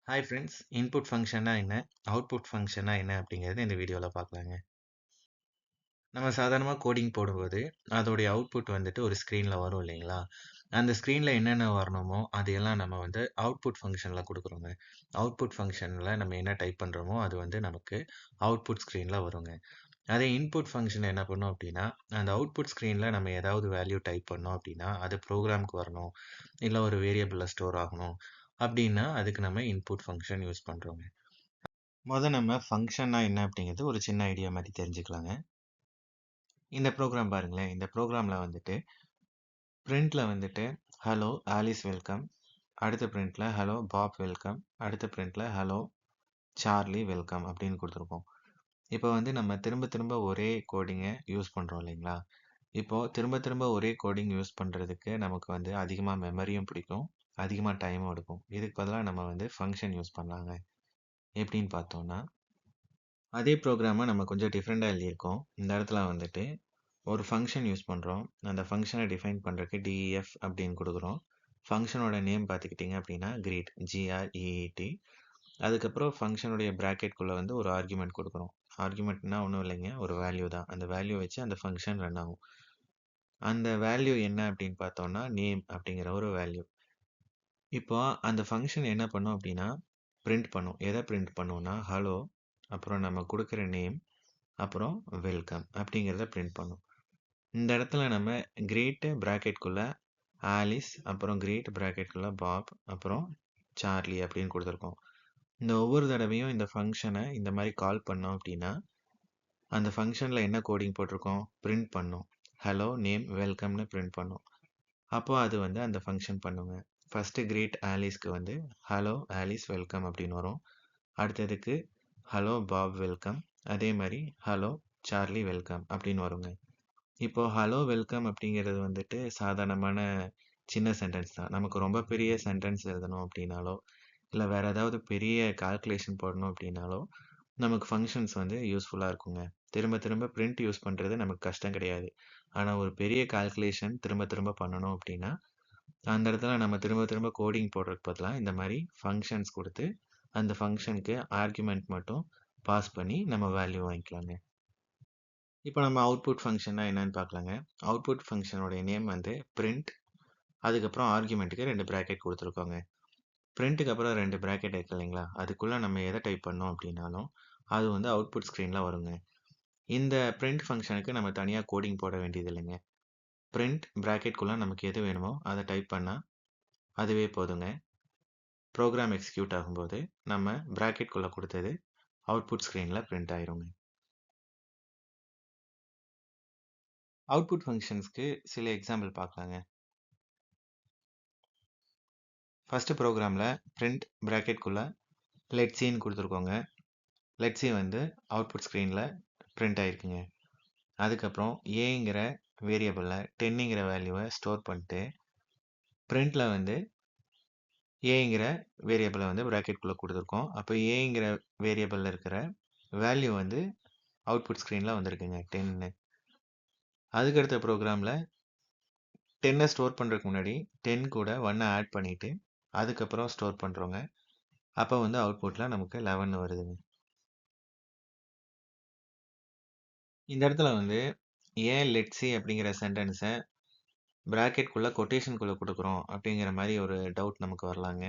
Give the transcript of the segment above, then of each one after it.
Hi friends. Input ஃபங்ஷன்னா என்ன? Output ஃபங்ஷன்னா என்ன? அப்படிங்கிறத இந்த வீடியோல பார்க்கலாங்க. நம்ம சாதாரணமா கோடிங் போடும்போது, அதோடைய அவுட்புட் வந்துட்டு ஒரு ஸ்க்ரீன்ல வரும் இல்லைங்களா? அந்த ஸ்க்ரீன்ல என்னென்ன வரணுமோ, அதையெல்லாம் நம்ம வந்து அவுட்புட் ஃபங்ஷன்ல குடுக்குறோங்க. அவுட்புட் ஃபங்ஷன்ல நம்ம என்ன டைப் பண்றோமோ, அது வந்து நமக்கு அவுட்புட் ஸ்க்ரீன்ல வருங்க. அதே இன்புட் ஃபங்ஷன் என்ன பண்ணும் அப்படின்னா, அந்த அவுட்புட் ஸ்க்ரீன்ல நம்ம ஏதாவது வேல்யூ டைப் பண்ணோம் அப்படின்னா, அது ப்ரோகிராம்க்கு வரணும். இல்ல ஒரு வேரியபிள்ல ஸ்டோர் ஆகணும். அப்படின்னா, அதுக்கு நம்ம இன்புட் ஃபங்ஷன் யூஸ் பண்றோங்க. நம்ம ஃபங்ஷன்னா என்ன அப்படிங்கிறது ஒரு சின்ன ஐடியா மாரி தெரிஞ்சுக்கலாங்க. இந்த ப்ரோகிராம் பாருங்களேன். இந்த ப்ரோகிராம்ல வந்துட்டு பிரிண்ட்ல வந்துட்டு ஹலோ ஆலிஸ் வெல்கம். அடுத்த பிரிண்ட்ல ஹலோ பாப் வெல்கம். அடுத்த பிரிண்ட்ல ஹலோ சார்லி வெல்கம் அப்படின்னு குடுத்துருக்கோம். இப்போ வந்து நம்ம திரும்ப திரும்ப ஒரே கோடிங்க யூஸ் பண்றோம் இல்லைங்களா? இப்போ திரும்ப திரும்ப ஒரே கோடிங் யூஸ் பண்றதுக்கு நமக்கு வந்து அதிகமா மெமரியும் பிடிக்கும். அதிகமா டைமும் எடுக்கும். இதுக்கு பதிலா நம்ம வந்து ஃபங்ஷன் யூஸ் பண்ணலாங்க. எப்படின்னு பார்த்தோம்னா, அதே ப்ரோகிராம நம்ம கொஞ்சம் டிஃபரெண்ட்டா எழுதியிருக்கோம். இந்த இடத்துல வந்துட்டு ஒரு ஃபங்ஷன் யூஸ் பண்றோம். அந்த ஃபங்ஷன டிஃபைன் பண்றதுக்கு டெஃப் அப்படின்னு குடுக்குறோம். ஃபங்ஷனோட நேம் பார்த்துக்கிட்டீங்க அப்படின்னா, கிரீட் GREET. அதுக்கப்புறம் ஃபங்ஷனுடைய பிராக்கெட்குள்ள வந்து ஒரு ஆர்குமென்ட் குடுக்குறோம். ஆர்குமென்ட்னா ஒண்ணும் இல்லைங்க. ஒரு வேல்யூ தான். அந்த வேல்யூ வச்சு அந்த ஃபங்ஷன் ரன் ஆகும். அந்த வேல்யூ என்ன அப்படின்னு பார்த்தோம்னா, நேம் அப்படிங்கிற ஒரு வேல்யூ. இப்போ அந்த ஃபங்ஷன் என்ன பண்ணும் அப்படின்னா, பிரிண்ட் பண்ணும். எத பிரிண்ட் பண்ணும்னா, ஹலோ, அப்புறம் நம்ம குடுக்குற நேம், அப்புறம் வெல்கம் அப்படிங்கிறத பிரிண்ட் பண்ணும். இந்த இடத்துல நம்ம கிரேட் பிராக்கெட்குள்ள ஆலிஸ், அப்புறம் கிரேட் பிராக்கெட்குள்ள பாப், அப்புறம் சார்லி அப்படின்னு குடுத்துருக்கோம். இந்த ஒவ்வொரு தடவையும் இந்த ஃபங்ஷன இந்த மாரி கால் பண்ணோம் அப்படின்னா, அந்த ஃபங்ஷன்ல என்ன கோடிங் போட்டிருக்கோம்? பிரிண்ட் பண்ணும். ஹலோ, நேம், வெல்கம்னு பிரிண்ட் பண்ணும். அப்போ அது வந்து அந்த ஃபங்ஷன் பண்ணுங்க. ஃபர்ஸ்ட் கிரேட் ஆலிஸ்க்கு வந்து ஹலோ ஆலிஸ் வெல்கம் அப்படின்னு வரும். அடுத்ததுக்கு ஹலோ பாப் வெல்கம். அதே மாரி ஹலோ சார்லி வெல்கம் அப்படின்னு வருங்க. இப்போ ஹலோ வெல்கம் அப்படிங்கிறது வந்துட்டு சாதாரணமான சின்ன சென்டென்ஸ் தான். நமக்கு ரொம்ப பெரிய சென்டென்ஸ் எழுதணும் அப்படின்னாலோ, இல்ல வேற ஏதாவது பெரிய கால்குலேஷன் போடணும் அப்படின்னாலோ, நமக்கு ஃபங்ஷன்ஸ் வந்து யூஸ்ஃபுல்லா இருக்குங்க. திரும்ப திரும்ப பிரிண்ட் யூஸ் பண்றது நமக்கு கஷ்டம் கிடையாது. ஆனா ஒரு பெரிய கால்குலேஷன் திரும்ப திரும்ப பண்ணணும் அப்படின்னா, அந்த இடத்துல நம்ம திரும்ப திரும்ப கோடிங் போடுறதுக்கு பதிலா இந்த மாரி ஃபங்ஷன்ஸ் குடுத்து, அந்த ஃபங்ஷனுக்கு ஆர்குமென்ட் மட்டும் பாஸ் பண்ணி நம்ம வேல்யூ வாங்கிக்கலாங்க. இப்போ நம்ம அவுட்புட் ஃபங்ஷன்னா என்னன்னு பார்க்கலாங்க. அவுட்புட் ஃபங்ஷனுடைய நேம் வந்து பிரிண்ட். அதுக்கப்புறம் ஆர்குமென்ட்க்கு 2 பிராக்கெட் குடுத்துருக்கோங்க. பிரிண்ட்க்கு அப்புறம் 2 பிராக்கெட் இருக்கு இல்லைங்களா? அதுக்குள்ள நம்ம எத டைப் பண்ணோம் அப்படின்னாலும், அது வந்து அவுட்புட் ஸ்க்ரீன்ல வருங்க. இந்த பிரிண்ட் ஃபங்ஷனுக்கு நம்ம தனியா கோடிங் போட வேண்டியது இல்லைங்க. பிரிண்ட் பிராக்கெட்குள்ள நமக்கு எது வேணுமோ அத டைப் பண்ணா அதுவே போதுங்க. ப்ரோகிராம் எக்ஸிக்யூட் ஆகும்போது நம்ம பிராக்கெட்குள்ள குடுத்தது அவுட்புட் ஸ்க்ரீன்ல பிரிண்ட் ஆயிருங்க. அவுட்புட் ஃபங்ஷன்ஸ்க்கு சில எக்ஸாம்பிள் பார்க்கலாங்க. ஃபர்ஸ்ட் ப்ரோகிராம்ல பிரிண்ட் பிராக்கெட்குள்ள லெட்ஸ் சீன்னு குடுத்துருக்கோங்க. லெட்ஸ் சி வந்து அவுட்புட் ஸ்க்ரீன்ல பிரிண்ட் ஆயிருக்குங்க. அதுக்கப்புறம் ஏங்கிற வேரியபிள்ல 10ங்கிற வேல்யூவை ஸ்டோர் பண்ணிட்டு பிரிண்ட்ல வந்து ஏங்கிற வேரியபிளை வந்து பிராக்கெட்குள்ள கொடுத்துருக்கோம். அப்போ ஏங்கிற வேரியபிள்ல இருக்கிற வேல்யூ வந்து அவுட்புட் ஸ்க்ரீன்ல வந்திருக்குங்க 10. அதுக்கடுத்த ப்ரோக்ராம்ல 10 ஸ்டோர் பண்றதுக்கு முன்னாடி 10 கூட 1 ஆட் பண்ணிட்டு அதுக்கப்புறம் ஸ்டோர் பண்றோங்க. அப்போ வந்து அவுட்புட்ல நமக்கு 11 வருதுங்க. இந்த இடத்துல வந்து ஏன் லெட்ஸ் சி அப்படிங்கிற சென்டென்ஸை பிராக்கெட்குள்ள கொட்டேஷனுக்குள்ள குடுக்குறோம் அப்படிங்கிற மாரி ஒரு டவுட் நமக்கு வரலாங்க.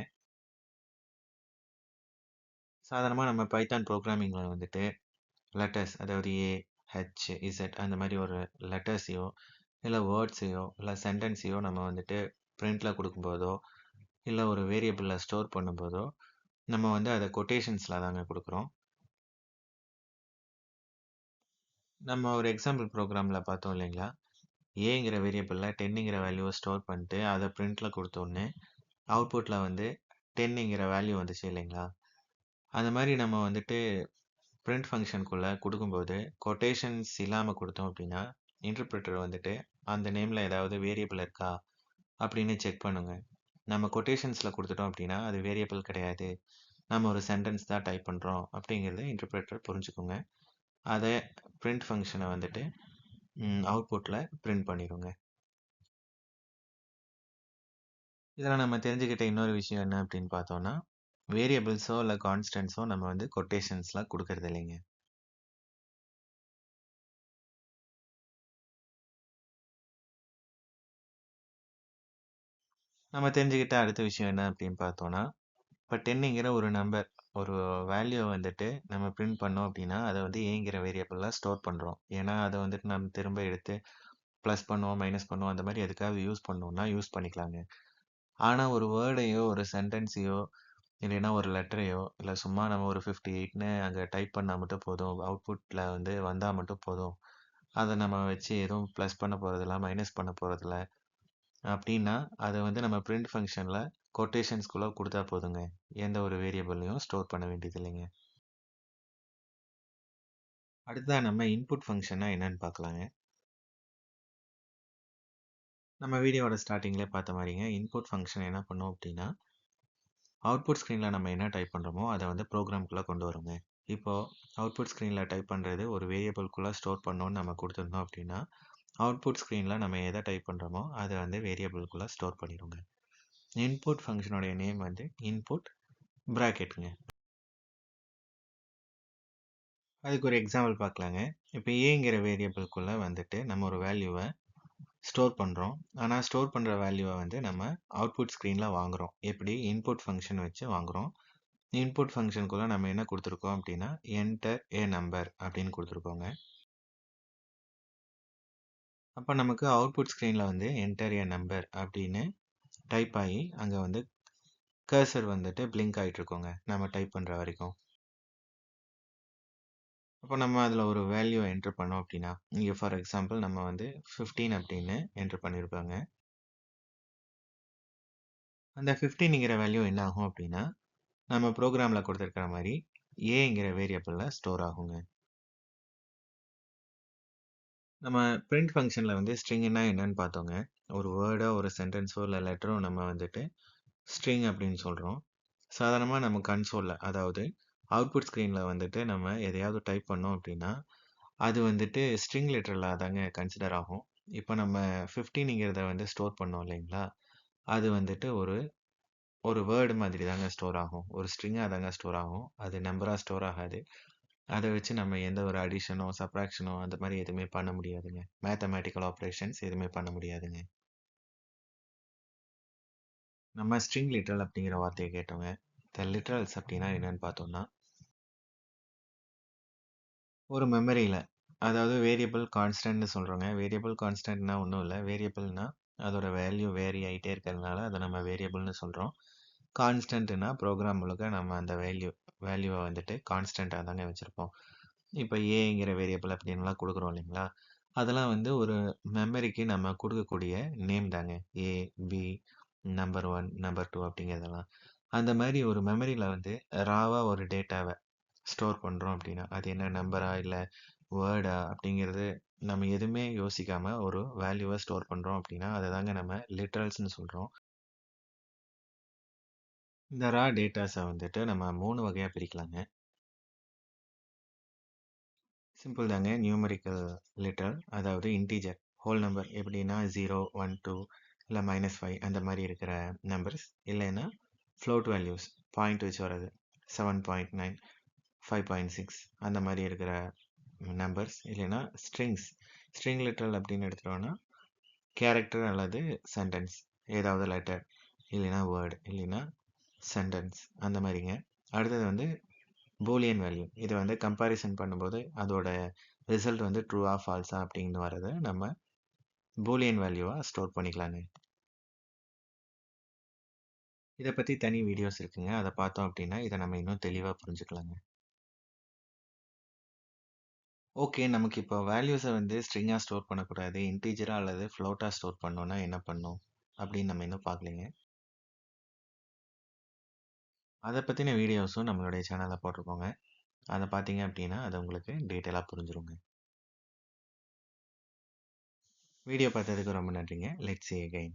சாதாரணமா நம்ம பைத்தான் புரோகிராமிங்ல வந்துட்டு லெட்டர்ஸ் அதாவது ஏ, ஹெச், இசட் அந்த மாரி ஒரு லெட்டர்ஸையோ, இல்ல வேர்ட்ஸையோ, இல்ல சென்டென்ஸையோ நம்ம வந்துட்டு பிரிண்ட்ல குடுக்கும்போதோ, இல்ல ஒரு வேரியபிள்ல ஸ்டோர் பண்ணும்போதோ, நம்ம வந்து அத கொட்டேஷன்ஸ்ல தாங்க குடுக்குறோம். நம்ம ஒரு எக்ஸாம்பிள் புரோகிராம்ல பார்த்தோம் இல்லைங்களா? ஏங்கிற வேரியபிள்ல 10ங்கிற வேல்யூவ ஸ்டோர் பண்ணிட்டு அத பிரிண்ட்ல குடுத்தோனே, அவுட்புட்ல வந்து 10ங்கிற வேல்யூ வந்துச்சு இல்லைங்களா? அந்த மாரி நம்ம வந்துட்டு பிரிண்ட் ஃபங்ஷனுக்குள்ள குடுக்கும்போது, கொட்டேஷன்ஸ் இல்லாம குடுத்தோம் அப்படின்னா, இன்டர்பிரிட்டர் வந்துட்டு அந்த நேம்ல ஏதாவது வேரியபிள் இருக்கா அப்படின்னு செக் பண்ணுங்க. நம்ம கொட்டேஷன்ஸ்ல குடுத்துட்டோம் அப்படின்னா, அது வேரியபிள் கிடையாது. நம்ம ஒரு சென்டென்ஸ் தான் டைப் பண்றோம் அப்படிங்கிறத இன்டர்பிரிட்டர் புரிஞ்சுக்குங்க. அத பிரிண்ட் ஃபங்ஷன வந்துட்டு அவுட்புட்ல பிரிண்ட் பண்ணிருங்க. இதுல நம்ம தெரிஞ்சுக்கிட்ட இன்னொரு விஷயம் என்ன அப்படின்னு பார்த்தோம்னா, வேரியபிள்ஸோ இல்ல கான்ஸ்டன்ட்ஸோ நம்ம வந்து கொட்டேஷன்ஸ்லாம் குடுக்கறது இல்லைங்க. நம்ம தெரிஞ்சுக்கிட்ட அடுத்த விஷயம் என்ன அப்படின்னு பார்த்தோம்னா, இப்ப 10ங்கிற ஒரு நம்பர், ஒரு வேல்யூ வந்துட்டு நம்ம பிரிண்ட் பண்ணோம் அப்படின்னா, அத வந்து ஏங்கிற வேரியபிள்ல ஸ்டோர் பண்றோம். ஏன்னா, அத வந்துட்டு நம்ம திரும்ப எடுத்து பிளஸ் பண்ணுவோம், மைனஸ் பண்ணுவோம். அந்த மாரி எதுக்காவது யூஸ் பண்ணணும்னா யூஸ் பண்ணிக்கலாங்க. ஆனா, ஒரு வேர்டையோ, ஒரு சென்டென்ஸையோ, இல்லைன்னா ஒரு லெட்டரையோ, இல்ல சும்மா நம்ம ஒரு 58ன்னு அங்க டைப் பண்ணா மட்டும் போதும். அவுட்புட்ல வந்து வந்தா மட்டும் போதும். அத நம்ம வச்சு எதுவும் பிளஸ் பண்ண போறதில்ல, மைனஸ் பண்ண போறதில்ல. அப்படின்னா, அத வந்து நம்ம பிரிண்ட் ஃபங்ஷன்ல கொட்டேஷன்ஸ்குள்ள குடுத்தா போதுங்க. எந்த ஒரு வேரியபிளையும் ஸ்டோர் பண்ண வேண்டியது இல்லைங்க. அடுத்ததா நம்ம இன்புட் ஃபங்ஷன்னா என்னன்னு பார்க்கலாங்க. நம்ம வீடியோவோட ஸ்டார்ட்டிங்லயே பார்த்த மாரிங்க, இன்புட் ஃபங்ஷன் என்ன பண்ணும் அப்படின்னா, அவுட்புட் ஸ்க்ரீன்ல நம்ம என்ன டைப் பண்றோமோ, அத வந்து ப்ரோகிராம்க்குள்ள கொண்டு வருங்க. இப்போ அவுட்புட் ஸ்க்ரீன்ல டைப் பண்றது ஒரு வேரியபிள்குள்ள ஸ்டோர் பண்ணணும்னு நம்ம குடுத்திருந்தோம் அப்படின்னா, அவுட்புட் ஸ்க்ரீன்ல நம்ம எத டைப் பண்றோமோ, அத வந்து வேரியபிள்குள்ள ஸ்டோர் பண்ணிருங்க. இன்புட் ஃபங்ஷனுடைய நேம் வந்து இன்புட் பிராக்கெட்ங்க. அதுக்கு ஒரு எக்ஸாம்பிள் பார்க்கலாங்க. இப்ப ஏங்கிற வேரியபிள்குள்ள வந்துட்டு நம்ம ஒரு வேல்யூவ ஸ்டோர் பண்றோம். ஆனா ஸ்டோர் பண்ற வேல்யூவ வந்து நம்ம அவுட்புட் ஸ்க்ரீன்ல வாங்குறோம். எப்படி? இன்புட் ஃபங்ஷன் வச்சு வாங்குறோம். இன்புட் ஃபங்ஷனுக்குள்ள நம்ம என்ன குடுத்துருக்கோம் அப்படின்னா, என்டர் எ நம்பர் அப்படின்னு குடுத்துருக்கோங்க. அப்ப நமக்கு அவுட்புட் ஸ்க்ரீன்ல வந்து என்டர் எ நம்பர் அப்படின்னு டைப் ஆகி, அங்க வந்து கர்சர் வந்துட்டு பிளிங்க் ஆயிட்டு இருக்குங்க. நம்ம டைப் பண்ற வரைக்கும். அப்போ நம்ம அதில ஒரு வேல்யூ என்டர் பண்ணோம் அப்படின்னா, இங்க ஃபார் எக்ஸாம்பிள் நம்ம வந்து 15 அப்படின்னு என்டர் பண்ணியிருக்கோங்க. அந்த 15ங்கிற வேல்யூ என்ன ஆகும் அப்படின்னா, நம்ம ப்ரோகிராம்ல குடுத்திருக்கிற மாரி ஏங்கிற வேரியபிள்ல ஸ்டோர் ஆகுங்க. நம்ம பிரிண்ட் ஃபங்ஷன்ல வந்து ஸ்ட்ரிங்ன்னா என்னன்னு பார்த்தோங்க. ஒரு வேர்டோ, ஒரு சென்டென்ஸோ இல்ல லெட்டரோ நம்ம வந்துட்டு ஸ்ட்ரிங் அப்படின்னு சொல்றோம். சாதாரணமா நம்ம கன்சோல்ல, அதாவது அவுட்புட் ஸ்க்ரீன்ல வந்துட்டு நம்ம எதையாவது டைப் பண்ணோம் அப்படின்னா, அது வந்துட்டு ஸ்ட்ரிங் லிட்டரலா தாங்க கன்சிடர் ஆகும். இப்ப நம்ம 15ங்கிறத வந்து ஸ்டோர் பண்ணோம் இல்லைங்களா? அது வந்துட்டு ஒரு ஒரு வேர்ட் மாதிரி தாங்க ஸ்டோர் ஆகும். ஒரு ஸ்ட்ரிங்கா தாங்க ஸ்டோர் ஆகும். அது நம்பரா ஸ்டோர் ஆகாது. அத வச்சு நம்ம எந்த ஒரு அடிஷனோ, சப்ட்ராக்ஷனோ அந்த மாரி எதுவுமே பண்ண முடியாதுங்க. மேத்தமேட்டிக்கல் ஆப்பரேஷன்ஸ் எதுவுமே பண்ண முடியாதுங்க. நம்ம ஸ்ட்ரிங் லிட்டரல் அப்படிங்கிற வார்த்தைய கேட்டோங்க. இந்த லிட்டரல்ஸ் அப்படின்னா என்னன்னு பார்த்தோம்னா, ஒரு மெமரியில, அதாவது வேரியபிள் கான்ஸ்டன்ட்ன்னு சொல்றோங்க. வேரியபிள் கான்ஸ்டன்ட்னா ஒண்ணும் இல்ல. வேரியபிள்னா அதோட வேல்யூ வேரி ஆயிட்டே இருக்கிறதுனால அத நம்ம வேரியபிள்னு சொல்றோம். கான்ஸ்டன்ட்னா ப்ரோகிராம் முழுக்க நம்ம அந்த வேல்யூவ வந்துட்டு கான்ஸ்டன்ட்டா தாங்க வச்சிருப்போம். இப்ப ஏங்கிற வேரியபிள் அப்படின்லாம் குடுக்குறோம் இல்லைங்களா? அதெல்லாம் வந்து ஒரு மெமரிக்கு நம்ம குடுக்கக்கூடிய நேம் தாங்க. ஏ, பி, நம்பர் 1, நம்பர் 2 அப்படிங்கிறதெல்லாம். அந்த மாரி ஒரு மெமரியில வந்து ராவா ஒரு டேட்டாவ ஸ்டோர் பண்றோம் அப்படின்னா, அது என்ன நம்பரா? இல்ல வேர்டா? அப்படிங்கிறது நம்ம எதுவுமே யோசிக்காம ஒரு வேல்யூவ ஸ்டோர் பண்றோம் அப்படின்னா, அததாங்க நம்ம லிட்டரல்ஸ்ன்னு சொல்றோம். இந்த ரா டேட்டாஸ வந்துட்டு நம்ம 3 வகையா பிரிக்கலாங்க. சிம்பிள் தாங்க. நியூமெரிக்கல் லிட்டரல், அதாவது இன்டிஜர், ஹோல் நம்பர் எப்படின்னா 0, 1, 2 இல்ல -5 அந்த மாரி இருக்கிற நம்பர்ஸ். இல்லைன்னா ஃப்ளோட் வேல்யூஸ், பாயிண்ட் வச்சு வர்றது. 7.9, 5.6 அந்த மாரி இருக்கிற நம்பர்ஸ். இல்லைன்னா ஸ்ட்ரிங்ஸ். ஸ்ட்ரிங் லிட்டரல் அப்படின்னு எடுத்துட்டோம்னா, கேரக்டர் அல்லது சென்டென்ஸ். ஏதாவது லெட்டர், இல்லைன்னா வேர்ட், இல்லைன்னா சென்டென்ஸ் அந்த மாரிங்க. அடுத்தது வந்து பூலியன் வேல்யூ. இத வந்து கம்பேரிசன் பண்ணும்போது அதோட ரிசல்ட் வந்து ட்ரூவா, ஃபால்ஸா அப்படின்னு வரத நம்ம பூலியன் வேல்யூவா ஸ்டோர் பண்ணிக்கலாங்க. இத பத்தி தனி வீடியோஸ் இருக்குங்க. அத பார்த்தோம் அப்படின்னா, இத நம்ம இன்னும் தெளிவா புரிஞ்சுக்கலாங்க. ஓகே. நமக்கு இப்போ வேல்யூஸ வந்து ஸ்ட்ரிங்கா ஸ்டோர் பண்ணக்கூடாது. இன்டிஜரா அல்லது ஃப்ளோட்டா ஸ்டோர் பண்ணணும்னா என்ன பண்ணணும்? அப்படின்னு நம்ம இன்னும் பார்க்கலைங்க. அத பத்தின வீடியோஸும் நம்மளுடைய சேனல்ல போட்டிருக்கோங்க. அத பார்த்தீங்க அப்படின்னா, அது உங்களுக்கு டீட்டெயிலா புரிஞ்சிருங்க. வீடியோ பார்த்ததுக்கு ரொம்ப நன்றிங்க. Let's see again.